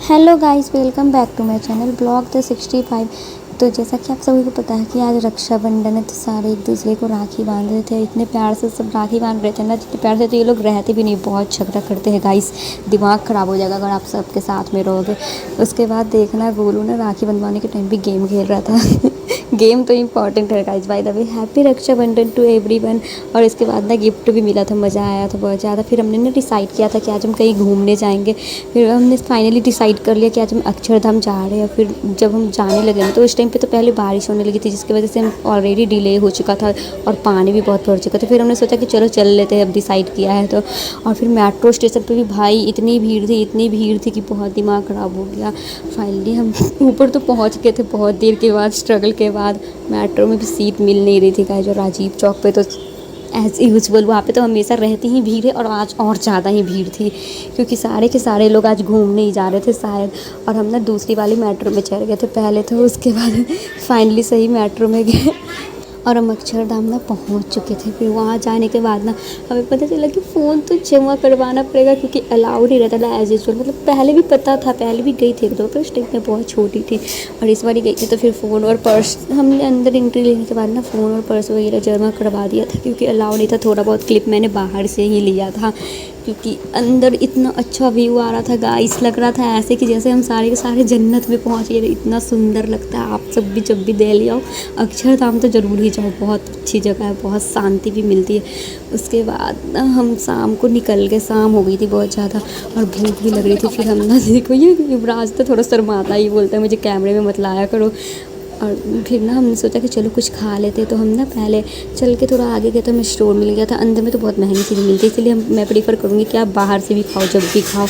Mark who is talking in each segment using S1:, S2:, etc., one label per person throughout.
S1: Hello guys, welcome back to my channel blog the 65। तो जैसा कि आप सभी को पता है कि आज रक्षाबंधन है, तो सारे एक दूसरे को राखी बांध रहे थे। इतने प्यार से सब राखी बांध रहे थे ना, जितने प्यार से तो ये लोग रहते भी नहीं, बहुत झगड़ा करते हैं गाइस। दिमाग ख़राब हो जाएगा अगर आप सबके साथ में रहोगे। उसके बाद देखना, गोलू ना राखी बंधवाने के टाइम भी गेम खेल रहा था। गेम तो इम्पॉर्टेंट है guys. By the way, happy Rakshabandhan to everyone. और इसके बाद ना गिफ्ट भी मिला था, मज़ा आया था बहुत ज़्यादा। फिर हमने ना डिसाइड किया था कि आज हम कहीं घूमने जाएंगे। फिर हमने फाइनली डिसाइड कर लिया कि आज हम अक्षरधाम जा रहे हैं। फिर जब हम जाने लगे ना, तो उस टाइम पे तो पहले बारिश होने लगी थी, जिसकी वजह से हम ऑलरेडी डिले हो चुका था और पानी भी बहुत भर चुका था। फिर हमने सोचा कि चलो चल लेते हैं, अब डिसाइड किया है तो। और फिर मेट्रो स्टेशन पे भी भाई इतनी भीड़ थी कि बहुत दिमाग ख़राब हो गया। फाइनली हम ऊपर तो पहुंच गए थे बहुत देर के बाद, स्ट्रगल के बाद। मेट्रो में भी सीट मिल नहीं रही थी गाइस। जो राजीव चौक पे तो एज़ यूजुअल वहाँ पे तो हमेशा रहती ही भीड़ है, और आज और ज़्यादा ही भीड़ थी क्योंकि सारे के सारे लोग आज घूमने ही जा रहे थे शायद। और हम ना दूसरी वाली मेट्रो में चढ़ गए थे पहले तो, उसके बाद फाइनली सही मेट्रो में गए और हम अक्षरधाम ना पहुँच चुके थे। फिर वहाँ जाने के बाद ना हमें पता चला कि फ़ोन तो जमा करवाना पड़ेगा क्योंकि अलाउड नहीं रहता था एज़ यूजुअल। मतलब पहले भी पता था, पहले भी गई थी एक दो, पर उस टाइम में बहुत छोटी थी और इस बार गई थी। तो फिर फ़ोन और पर्स हमने अंदर एंट्री लेने के बाद ना फ़ोन और पर्स वगैरह जमा करवा दिया था क्योंकि अलाउड नहीं था। थोड़ा बहुत क्लिप मैंने बाहर से ही लिया था क्योंकि अंदर इतना अच्छा व्यू आ रहा था गाइस। लग रहा था ऐसे कि जैसे हम सारे के सारे जन्नत में पहुंच गए। इतना सुंदर लगता है। आप सब भी जब भी दिल्ली आओ, अक्षरधाम तो ज़रूर ही जाओ। बहुत अच्छी जगह है, बहुत शांति भी मिलती है। उसके बाद ना हम शाम को निकल गए। शाम हो गई थी बहुत ज़्यादा और भूख भी लग रही थी। फिर हम ना, देखो ये युवराज तो थोड़ा शर्माता ही, बोलता है मुझे कैमरे में मत लाया करो। और फिर ना हमने सोचा कि चलो कुछ खा लेते। तो हम ना पहले चल के थोड़ा आगे गए तो हमें स्टोर मिल गया था। अंदर में तो बहुत महंगी चीज़ें मिलती है, इसलिए मैं प्रीफ़र करूँगी कि आप बाहर से भी खाओ, जब भी खाओ।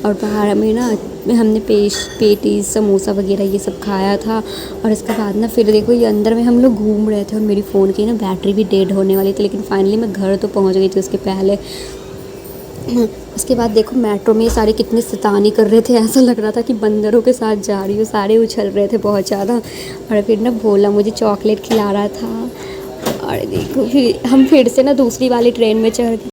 S1: और बाहर में ना हमने पेटीज समोसा वगैरह ये सब खाया था। और इसके बाद ना फिर देखो, ये अंदर में हम लोग घूम रहे थे और मेरी फ़ोन की ना बैटरी भी डेड होने वाली थी। लेकिन फाइनली मैं घर तो पहुँच गई थी उसके पहले। उसके बाद देखो, मेट्रो में ये सारे कितने शैतानी कर रहे थे। ऐसा लग रहा था कि बंदरों के साथ जा रही हूँ। सारे उछल रहे थे बहुत ज़्यादा। और फिर ना भोला मुझे चॉकलेट खिला रहा था। और देखो फिर हम फिर से ना दूसरी वाली ट्रेन में चढ़ गए।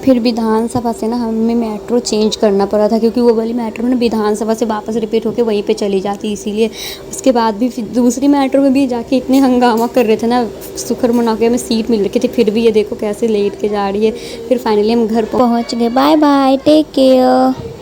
S1: फिर विधानसभा से ना हमें मेट्रो चेंज करना पड़ा था क्योंकि वो वाली मेट्रो ना विधानसभा से वापस रिपीट होकर वहीं पे चली जाती, इसीलिए। उसके बाद भी फिर दूसरी मेट्रो में भी जाके इतने हंगामा कर रहे थे ना, शुक्र मना के हमें सीट मिल रही थी। फिर भी ये देखो कैसे लेट के जा रही है। फिर फाइनली हम घर पहुँच गए। Bye bye, take care.